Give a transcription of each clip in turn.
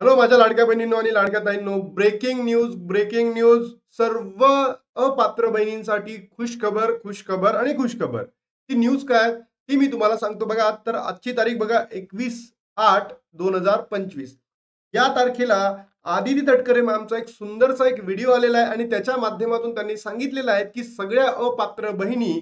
Hello माझ्या लाडक्या बहिणींनो आणि लाडक्या ताईंनो, ब्रेकिंग न्यूज. सर्व अपात्र बहिणींसाठी खुश खबर आणि खुश खबर. ती न्यूज काय ती मी तुम्हाला सांगतो बघा. तर आजची तारीख बघा 21/8/2025. या तारखेला आदिती तटकरे मॅमचा एक सुंदरसा एक व्हिडिओ आलेला आहे आणि त्याच्या माध्यमातून त्यांनी सांगितलेलं आहे की सगळ्या अपात्र बहिणी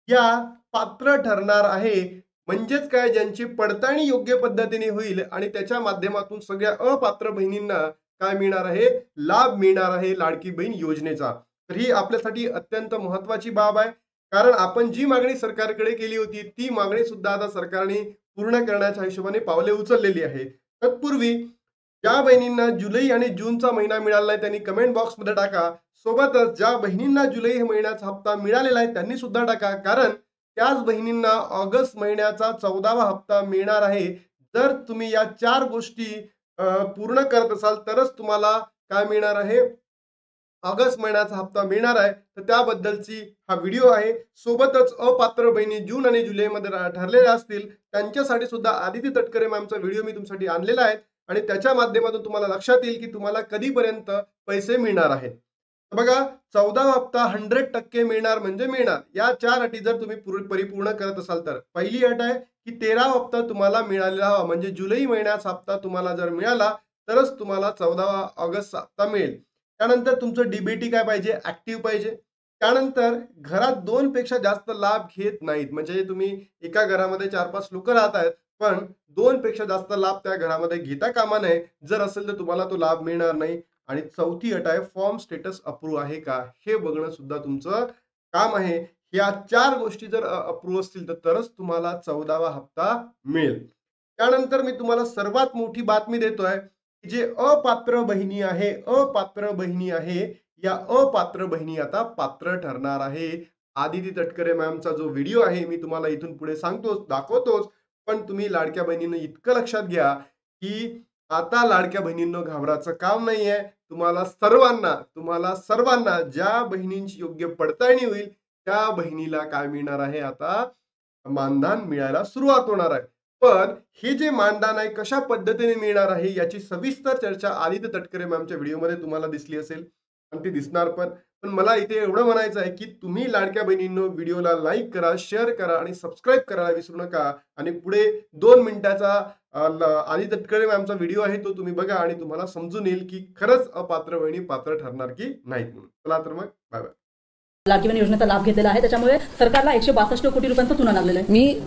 या पात्र ठरणार आहे. म्हणजेच काय, ज्यांची पडताळणी योग्य पद्धतीने होईल आणि त्याच्या माध्यमातून सगळ्या अपात्र बहिणींना काय मिळणार आहे, लाभ मिळणार आहे लाडकी बहीण योजनेचा. तर ही आपल्यासाठी अत्यंत महत्वाची बाब आहे. कारण आपण जी मागणी सरकारकडे केली होती ती मागणी सुद्धा आता सरकारने पूर्ण करण्याच्या हिशोबाने पावले उचललेली आहे. तत्पूर्वी ज्या बहिणींना जुलै आणि जूनचा महिना मिळाला नाही त्यांनी कमेंट बॉक्स मध्ये टाका. सोबतच ज्या बहिणींना जुलै महिन्याचा हप्ता मिळालेला आहे त्यांनी सुद्धा टाका, कारण त्याच बहिणींना ऑगस्ट महिन्याचा 14वा हप्ता मिळणार आहे. जर तुम्ही या 4 गोष्टी पूर्ण करत असाल तरच तुम्हाला काय मिळणार आहे, ऑगस्ट महिन्याचा हप्ता मिळणार आहे. तर त्याबद्दलची हा व्हिडिओ आहे. सोबतच अपात्र बहिणी जून आणि जुलैमध्ये ठरलेल्या असतील त्यांच्यासाठी सुद्धा आदिती तटकरे मॅमचा व्हिडिओ मी तुमच्यासाठी आणलेला आहे आणि त्याच्या माध्यमातून तुम्हाला लक्षात येईल की तुम्हाला कधीपर्यंत पैसे मिळणार आहेत. बघा, 14वा हप्ता 100% मिळणार म्हणजे मिळणार. या 4 अटी जर तुम्ही परिपूर्ण करत असाल तर पहिली अट आहे की 13वा हप्ता तुम्हाला मिळालेला हवा, म्हणजे जुलै महिन्याचा हप्ता तुम्हाला जर मिळाला तरच तुम्हाला 14वा ऑगस्ट हप्ता मिळेल. त्यानंतर तुमचं डीबीटी काय पाहिजे, ऍक्टिव्ह पाहिजे. त्यानंतर घरात 2 पेक्षा जास्त लाभ घेत नाहीत, म्हणजे तुम्ही एका घरामध्ये 4-5 लोक राहत आहेत पण 2 पेक्षा जास्त लाभ त्या घरामध्ये घेता कामा नये. जर असेल तर तुम्हाला तो लाभ मिळणार नाही. आणि चौथी अट आहे, फॉर्म स्टेटस अप्रूव्ह आहे का हे बघणं सुद्धा तुमचं काम आहे. या 4 गोष्टी जर अप्रूव्ह असतील तर तरच तुम्हाला 14वा हप्ता मिळेल. त्यानंतर मी तुम्हाला सर्वात मोठी बातमी देतोय की जे अपात्र बहिणी आहे या अपात्र बहिणी आता पात्र ठरणार आहे. आदिती तटकरे मॅमचा जो व्हिडिओ आहे मी तुम्हाला इथून पुढे सांगतोच, दाखवतोच. पण तुम्ही लाडक्या बहिणींनो इतकं लक्षात घ्या की आता लाडक्या बहिणींनो घाबराचं काम नाहीये. तुम्हाला सर्वांना ज्या बहिणींची योग्य पडताळणी होईल त्या बहिणीला काय मिळणार आहे, आता मानधन मिळायला सुरुवात होणार आहे. पण हे जे मानधन आहे कशा पद्धतीने मिळणार आहे याची सविस्तर चर्चा आदित्य तटकरे मॅमच्या व्हिडिओमध्ये तुम्हाला दिसली असेल आणि ती दिसणार पण. पण मला इथे एवढं म्हणायचं आहे की तुम्ही लाडक्या बहिणींनो व्हिडिओला लाईक करा, शेअर करा आणि सबस्क्राईब करायला विसरू नका. आणि पुढे 2 मिनिटाचा आदित्य तटकरे मॅमचा व्हिडिओ आहे तो तुम्ही बघा आणि तुम्हाला समजून येईल की खरंच अपात्र बहिणी पात्र ठरणार की नाहीत म्हणून. चला तर मग बाय बाय. लाडकी बहीण योजनेचा लाभ घेतलेला आहे, त्याच्यामुळे सरकारला 162 कोटी रुपयांचा चुना लागलेला आहे. मी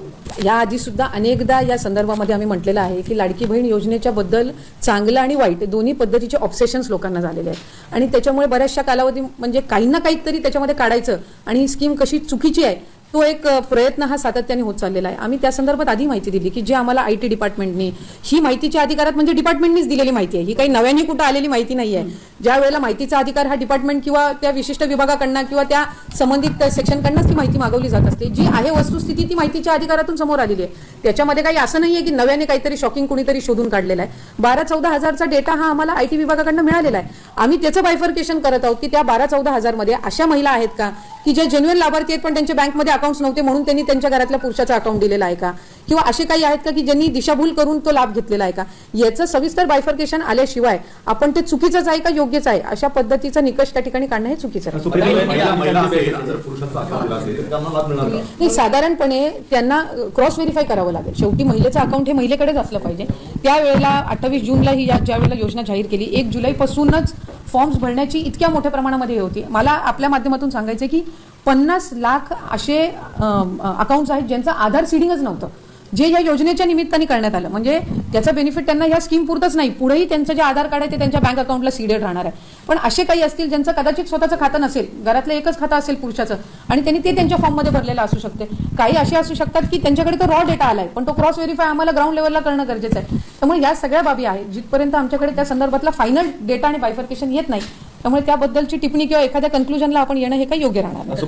याआधी सुद्धा अनेकदा या संदर्भामध्ये आम्ही म्हटलेलं आहे की लाडकी बहीण योजनेच्या बद्दल चांगलं आणि वाईट दोन्ही पद्धतीचे ऑब्सेशन्स लोकांना झालेले आहेत आणि त्याच्यामुळे बऱ्याचशा कालावधी म्हणजे काही ना काहीतरी त्याच्यामध्ये काढायचं आणि ही स्कीम कशी चुकीची आहे तो एक प्रयत्न हा सातत्याने होत चाललेला आहे. आम्ही त्या संदर्भात आधी माहिती दिली की जे आम्हाला IT डिपार्टमेंटनी ही माहितीच्या अधिकारात म्हणजे डिपार्टमेंटनीच दिलेली माहिती आहे, ही काही नव्याने कुठं आलेली माहिती नाही आहे. ज्या वेळेला माहितीचा अधिकार हा डिपार्टमेंट किंवा त्या विशिष्ट विभागाकडनं किंवा त्या संबंधित सेक्शनकडनंच ती माहिती मागवली जात असते. जी आहे वस्तुस्थिती ती माहितीच्या अधिकारातून समोर आलेली आहे. त्याच्यामध्ये काही असं नाहीये की नव्याने काहीतरी शॉकिंग कुणीतरी शोधून काढलेला आहे. 12-14 हजारचा डेटा हा आम्हाला IT विभागाकडनं मिळालेला आहे. आम्ही त्याचं बायफर्केशन करत आहोत की त्या 12-14 हजार मध्ये अशा महिला आहेत का की जे जेन्युइन लाभार्थी आहेत पण त्यांच्या बँकमध्ये अकाउंट्स नव्हते म्हणून त्यांनी त्यांच्या घरातल्या पुरुषाचा अकाउंट दिलेला आहे का, किंवा असे काही आहेत का की ज्यांनी दिशाभूल करून तो लाभ घेतलेला आहे का. याचं सविस्तर बायफर्केशन आल्याशिवाय आपण ते चुकीचंच आहे का योग्यच आहे अशा पद्धतीचा निकष त्या ठिकाणी काढणं हे चुकीचं आहे. साधारणपणे त्यांना क्रॉस व्हेरीफाय करावं लागेल. शेवटी महिलेचं अकाउंट हे महिलेकडेच असलं पाहिजे. त्यावेळेला 28 जूनला ही ज्या वेळेला योजना जाहीर केली 1 जुलैपासूनच फॉर्म्स भरण्याची इतक्या मोठ्या प्रमाणामध्ये होती. मला आपल्या माध्यमातून सांगायचं की 50 लाख असे अकाउंट्स आहेत ज्यांचं आधार सीडिंगच नव्हतं, जे या योजनेच्या निमित्ताने करण्यात आलं. म्हणजे त्याचा बेनिफिट त्यांना या स्कीम पुरतच नाही, पुढेही त्यांचं जे आधार कार्ड आहे ते त्यांच्या बँक अकाउंटला सीडेड राहणार आहे. पण असे काही असतील ज्यांचं कदाचित स्वतःचं खातं नसेल, घरातलं एकच खातं असेल पुरुषाचं आणि त्यांनी ते त्यांच्या फॉर्ममध्ये भरलेलं असू शकते. काही असे असू शकतात की त्यांच्याकडे तो रॉ डेटा आलाय पण तो क्रॉस व्हेरीफाय आम्हाला ग्राउंड लेवलला करणं गरजेचं आहे. त्यामुळे या सगळ्या बाबी आहेत जिथपर्यंत आमच्याकडे त्या संदर्भातला फायनल डेटा आणि बायफर्केशन येत नाही त्यामुळे त्याबद्दलची टिप्पणी किंवा एखाद्या कन्क्लुजनला आपण येणं हे काही योग्य राहणार नाही.